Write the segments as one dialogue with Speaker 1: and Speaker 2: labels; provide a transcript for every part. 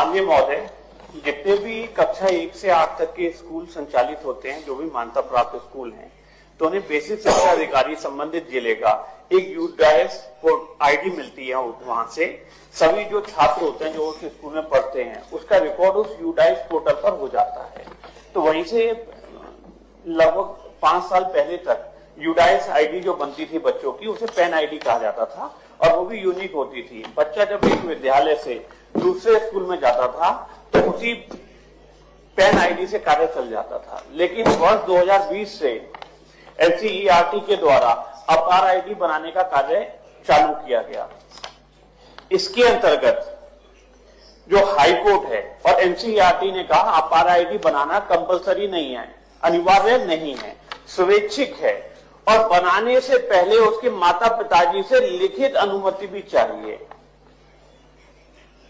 Speaker 1: माननीय महोदय, जितने भी कक्षा 1 से 8 तक के स्कूल संचालित होते हैं, जो भी मान्यता प्राप्त स्कूल हैं, तो उन्हें बेसिक शिक्षा अधिकारी संबंधित जिले का एक यूडाइस आईडी मिलती है। वहां से सभी जो छात्र होते हैं जो उस स्कूल में पढ़ते हैं, उसका रिकॉर्ड उस यूडाइस पोर्टल पर हो जाता है। तो वहीं से लगभग 5 साल पहले तक यूडाइस आईडी जो बनती थी बच्चों की, उसे पेन आईडी कहा जाता था और वो भी यूनिक होती थी। बच्चा जब एक विद्यालय से दूसरे स्कूल में जाता था तो उसी पेन आईडी से कार्य चल जाता था। लेकिन वर्ष 2020 से एनसीईआरटी के द्वारा अपार आईडी बनाने का कार्य चालू किया गया। इसके अंतर्गत जो हाई कोर्ट है और एनसीईआरटी ने कहा अपार आईडी बनाना कंपलसरी नहीं है, अनिवार्य नहीं है, स्वैच्छिक है और बनाने से पहले उसके माता पिताजी से लिखित अनुमति भी चाहिए।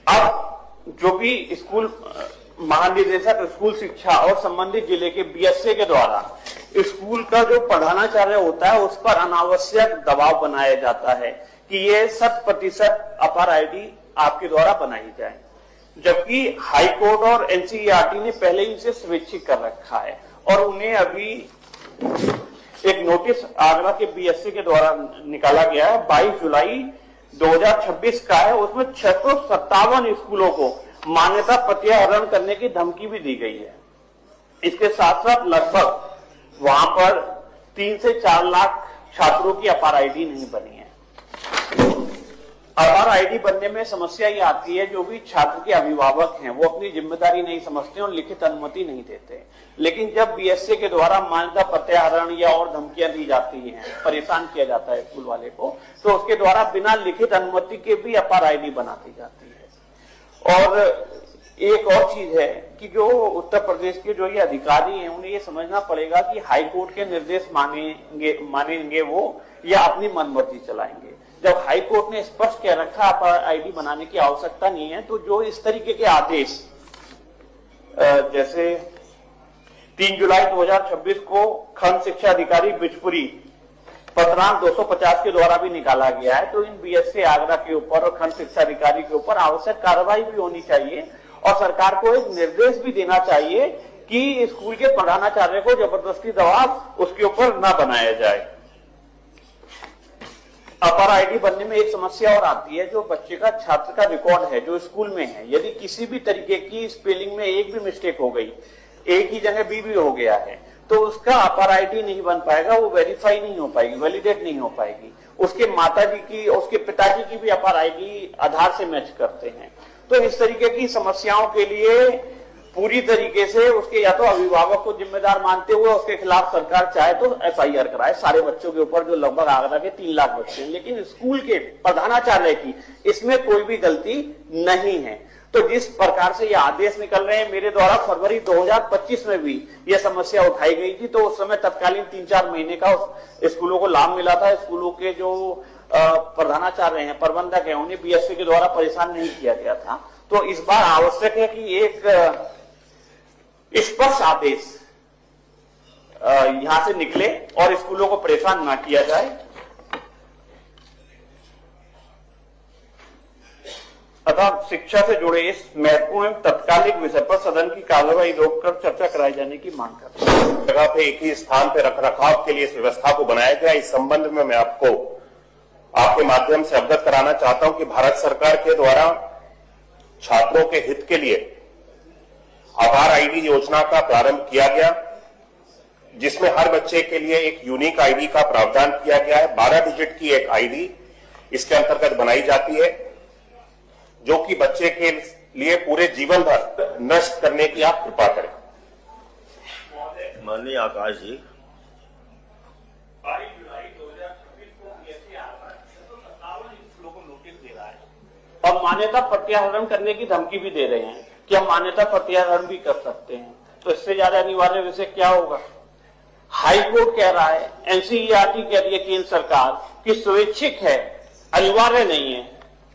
Speaker 1: अब जो भी स्कूल महानिदेशक स्कूल शिक्षा और संबंधित जिले के बीएसए के द्वारा स्कूल का जो प्रधानाचार्य होता है उस पर अनावश्यक दबाव बनाया जाता है कि ये 100% अपार आईडी आपके द्वारा बनाई जाए, जबकि हाई कोर्ट और एनसीईआरटी ने पहले ही इसे स्वैच्छिक कर रखा है। और उन्हें अभी एक नोटिस आगरा के बीएसए के द्वारा निकाला गया है, 22 जुलाई 2026 का है। उसमें 657 स्कूलों को मान्यता प्रत्याहरण करने की धमकी भी दी गई है। इसके साथ साथ लगभग वहां पर 3 से 4 लाख छात्रों की अपार आईडी नहीं बनी है। अपार आईडी बनने में समस्या ये आती है, जो भी छात्र के अभिभावक हैं वो अपनी जिम्मेदारी नहीं समझते और लिखित अनुमति नहीं देते। लेकिन जब बीएसए के द्वारा मान्यता प्रत्याहरण या और धमकियां दी जाती हैं, परेशान किया जाता है स्कूल वाले को, तो उसके द्वारा बिना लिखित अनुमति के भी अपार आईडी बना दी जाती है। और एक और चीज है कि जो उत्तर प्रदेश के जो ये अधिकारी हैं उन्हें ये समझना पड़ेगा कि हाई कोर्ट के निर्देश मानेंगे वो या अपनी मनमर्जी चलाएंगे। जब हाई कोर्ट ने स्पष्ट कह रखा अपार आईडी बनाने की आवश्यकता नहीं है, तो जो इस तरीके के आदेश जैसे 3 जुलाई 2026 को खंड शिक्षा अधिकारी बिजपुरी पत्रांक 250 के द्वारा भी निकाला गया है। तो इन बीएसए आगरा के ऊपर और खंड शिक्षा अधिकारी के ऊपर आवश्यक कार्रवाई भी होनी चाहिए और सरकार को एक निर्देश भी देना चाहिए कि स्कूल के प्रधानाचार्य को जबरदस्ती दबाव उसके ऊपर न बनाया जाए। अपार आईडी बनने में एक समस्या और आती है, जो बच्चे का छात्र का रिकॉर्ड है जो स्कूल में है, यदि किसी भी तरीके की स्पेलिंग में एक भी मिस्टेक हो गई, एक ही जगह बी भी हो गया है, तो उसका अपार आईडी नहीं बन पाएगा, वो वेरीफाई नहीं हो पाएगी, वैलिडेट नहीं हो पाएगी। उसके माताजी की, उसके पिताजी की भी अपार आईडी आधार से मैच करते हैं। तो इस तरीके की समस्याओं के लिए पूरी तरीके से उसके या तो अभिभावक को जिम्मेदार मानते हुए उसके खिलाफ सरकार चाहे तो एफआईआर कराए सारे बच्चों के ऊपर, जो लगभग आगरा के 3 लाख बच्चे हैं। लेकिन स्कूल के प्रधानाचार्य की इसमें कोई भी गलती नहीं है। तो जिस प्रकार से ये आदेश निकल रहे हैं, मेरे द्वारा फरवरी 2025 में भी यह समस्या उठाई गई थी, तो उस समय तत्कालीन 3-4 महीने का स्कूलों को लाभ मिला था। स्कूलों के जो प्रधानाचार्य हैं, प्रबंधक हैं, उन्हें बीएसए के द्वारा परेशान नहीं किया गया था। तो इस बार आवश्यक है कि एक स्पष्ट आदेश यहां से निकले और स्कूलों को परेशान ना किया जाए। अतः शिक्षा से जुड़े इस महत्वपूर्ण तत्कालिक विषय पर सदन की कार्यवाही रोककर चर्चा कराई जाने की मांग करते हैं।
Speaker 2: जगह पे एक ही स्थान पे रखरखाव के लिए इस व्यवस्था को बनाया गया। इस संबंध में मैं आपको आपके माध्यम से अवगत कराना चाहता हूं कि भारत सरकार के द्वारा छात्रों के हित के लिए अपार आईडी योजना का प्रारंभ किया गया, जिसमें हर बच्चे के लिए एक यूनिक आईडी का प्रावधान किया गया है। 12 डिजिट की एक आईडी इसके अंतर्गत बनाई जाती है, जो कि बच्चे के लिए पूरे जीवन भर नष्ट करने की आप कृपा करें।
Speaker 3: माननीय आकाश जी,
Speaker 1: 22 जुलाई 2026 को बीएसए आगरा 657 स्कूलों को नोटिस दे रहा है और मान्यता प्रत्याहरण करने की धमकी भी दे रहे हैं कि हम मान्यता प्रत्याहरण भी कर सकते हैं। तो इससे ज्यादा अनिवार्य विषय क्या होगा? हाई कोर्ट कह रहा है, एनसीईआरटी कह रही है केंद्र सरकार कि स्वैच्छिक है, अनिवार्य नहीं है।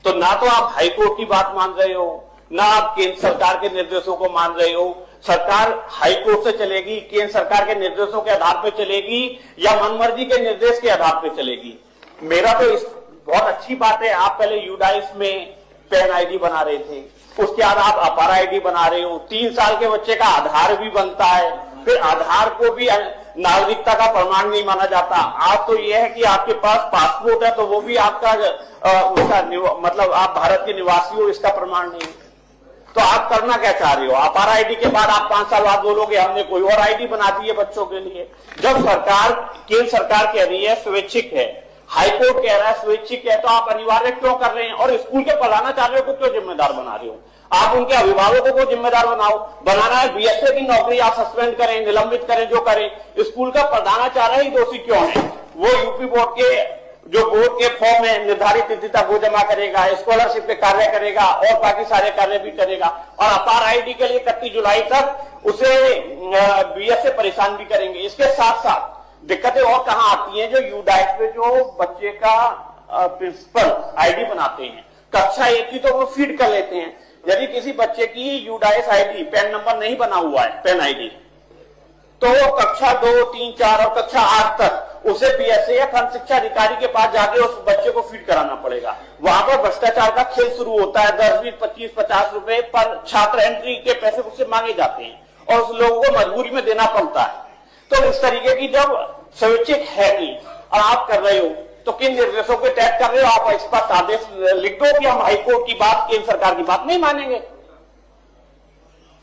Speaker 1: तो ना तो आप हाई कोर्ट की बात मान रहे हो, ना आप केंद्र सरकार के निर्देशों को मान रहे हो। सरकार हाई कोर्ट से चलेगी, केंद्र सरकार के निर्देशों के आधार पर चलेगी या मनमर्जी के निर्देश के आधार पर चलेगी? मेरा तो बहुत अच्छी बात है, आप पहले यूडाइस में पेन आईडी बना रहे थे, उसके बाद आप अपार आईडी बना रहे हो, 3 साल के बच्चे का आधार भी बनता है, फिर आधार को भी नागरिकता का प्रमाण नहीं माना जाता। आज तो यह है कि आपके पास पासपोर्ट है तो वो भी आपका उसका मतलब आप भारत के निवासी हो, इसका प्रमाण नहीं। तो आप करना क्या चाह रहे हो? अपार आईडी के बाद आप 5 साल बाद बोलोगे हमने कोई और आईडी बना दी है बच्चों के लिए। जब सरकार, केंद्र सरकार कह रही है स्वैच्छिक है, हाईकोर्ट कह रहा है स्वैच्छिक है, तो आप अनिवार्य क्यों कर रहे हैं? और स्कूल के प्रधानाचार्यों को क्यों जिम्मेदार बना रहे हो? आप उनके अभिभावकों को जिम्मेदार बनाना है। बीएसए की नौकरी आप सस्पेंड करें, निलंबित करें, जो करें। स्कूल का प्रधानाचार्य ही दोषी क्यों है? वो यूपी बोर्ड के जो बोर्ड के फॉर्म है निर्धारित तिथि तक वो जमा करेगा, स्कॉलरशिप पे कार्य करेगा और बाकी सारे कार्य भी करेगा। और अपार आईडी के लिए 31 जुलाई तक उसे बीएसए परेशान भी करेंगे। इसके साथ साथ दिक्कतें और कहां आती हैं? जो यूडाइस पे जो बच्चे का प्रिंसिपल आईडी बनाते हैं, कक्षा 1 की तो वो फीड कर लेते हैं। यदि किसी बच्चे की यूडाइस आईडी पैन नंबर नहीं बना हुआ है, पैन आईडी, तो कक्षा 2, 3, 4 और कक्षा 8 तक उसे बीएसए या खंड शिक्षा अधिकारी के पास जाके उस बच्चे को फीड कराना पड़ेगा। वहां पर भ्रष्टाचार का खेल शुरू होता है। 10, 20, 25, 50 रुपए पर छात्र एंट्री के पैसे उससे मांगे जाते हैं और उस लोगों को मजबूरी में देना पड़ता है। तो इस तरीके की जब स्वैच्छिक है कि और आप कर रहे हो तो किन निर्देशों के तहत कर रहे हो? आप स्पष्ट आदेश लिख दो कि हम हाईकोर्ट की बात, केंद्र सरकार की बात नहीं मानेंगे।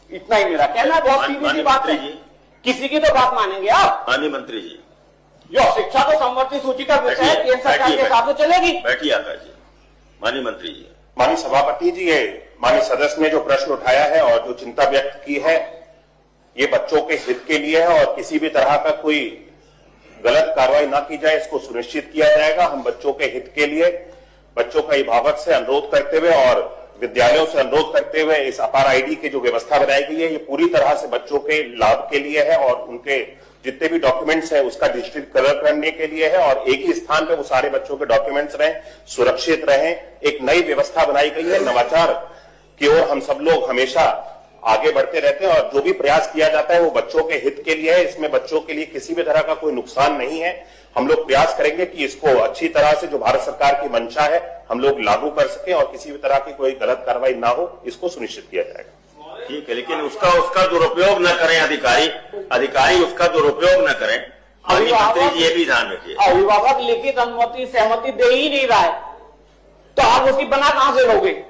Speaker 1: इतना ही मेरा कहना है। बहुत सीधी सी बात है, किसी की तो बात मानेंगे आप?
Speaker 3: माननीय मंत्री जी,
Speaker 1: जो शिक्षा को संवर्ती सूची का विषय है, केंद्र सरकार के हिसाब से चलेगी।
Speaker 3: बैठिए आकाश जी। माननीय मंत्री जी,
Speaker 2: माननीय सभापति जी, ये माननीय सदस्य ने जो प्रश्न उठाया है और जो चिंता व्यक्त की है, ये बच्चों के हित के लिए है और किसी भी तरह का कोई गलत कार्रवाई ना की जाए, इसको सुनिश्चित किया जाएगा। हम बच्चों के हित के लिए बच्चों का अभिभावक से अनुरोध करते हुए और विद्यालयों से अनुरोध करते हुए इस अपार आईडी की जो व्यवस्था बनाई गई है, ये पूरी तरह से बच्चों के लाभ के लिए है और उनके जितने भी डॉक्यूमेंट्स हैं उसका डिजिटल करने के लिए है और एक ही स्थान पे वो सारे बच्चों के डॉक्यूमेंट्स रहें, सुरक्षित रहें। एक नई व्यवस्था बनाई गई है। नवाचार की ओर हम सब लोग हमेशा आगे बढ़ते रहते हैं और जो भी प्रयास किया जाता है वो बच्चों के हित के लिए है। इसमें बच्चों के लिए किसी भी तरह का कोई नुकसान नहीं है। हम लोग प्रयास करेंगे कि इसको अच्छी तरह से, जो भारत सरकार की मंशा है, हम लोग लागू कर सकें और किसी भी तरह की कोई गलत कार्रवाई ना हो, इसको सुनिश्चित किया जाएगा।
Speaker 3: ठीक है, लेकिन उसका दुरुपयोग न करें अधिकारी उसका दुरुपयोग न करें। माननीय मंत्री जी, ये भी ध्यान रखिए।
Speaker 1: अभिभावक लिखित अनुमति सहमति दे ही नहीं रहा है तो आप उसकी बना कहां से लोगे?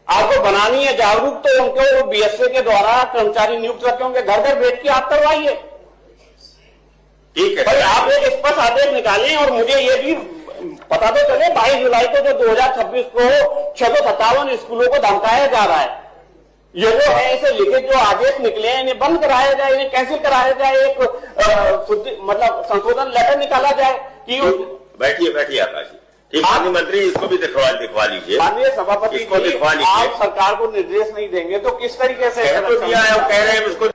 Speaker 1: आपको बनानी है जागरूक, तो उनको बीएसए के द्वारा कर्मचारी नियुक्त रखे होंगे, घर घर भेज के आप करवाइए।
Speaker 3: ठीक है,
Speaker 1: भाई आप एक स्पष्ट आदेश निकालें और मुझे ये भी पता तो चले 22 जुलाई को जो 2026 को 657 स्कूलों को धमकाया जा रहा है, ये जो है इसे लिखित जो आदेश निकले हैं इन्हें बंद कराया जाए, इन्हें कैंसिल कराया जाए, एक मतलब संशोधन लेटर निकाला जाए कि
Speaker 3: बैठिए आकाश जी। ठीक, माननीय मंत्री इसको भी दिखवा लीजिए।
Speaker 1: माननीय सभापति
Speaker 3: इसको
Speaker 1: जी,
Speaker 3: दिखवा लीजिए।
Speaker 1: आप सरकार को निर्देश नहीं देंगे तो किस तरीके से
Speaker 3: कह तो दिया है, वो कह रहे हैं इसको